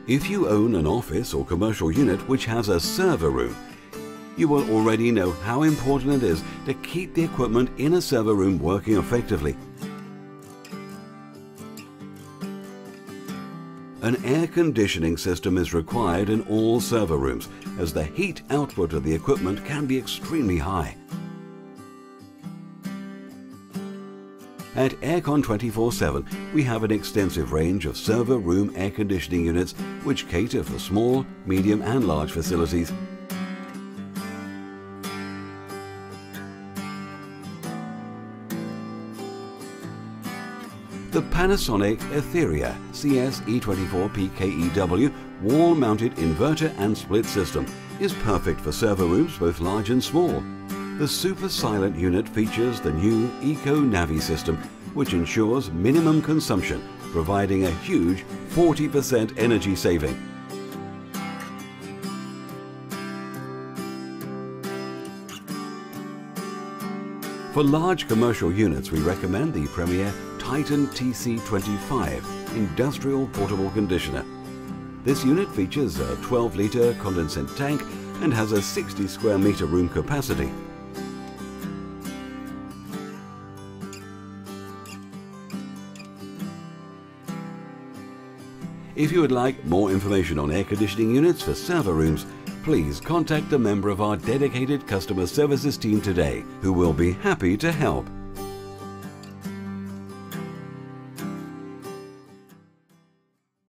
If you own an office or commercial unit which has a server room, you will already know how important it is to keep the equipment in a server room working effectively. An air conditioning system is required in all server rooms, as the heat output of the equipment can be extremely high. At Aircon 24/7, we have an extensive range of server room air conditioning units which cater for small, medium and large facilities. The Panasonic Etheria CS-E24PKEW wall-mounted inverter and split system is perfect for server rooms both large and small. The super silent unit features the new Eco Navi system, which ensures minimum consumption, providing a huge 40% energy saving. For large commercial units, we recommend the Premier Titan TC25 Industrial Portable Conditioner. This unit features a 12-litre condensate tank and has a 60 square metre room capacity. If you would like more information on air conditioning units for server rooms, please contact a member of our dedicated customer services team today, who will be happy to help.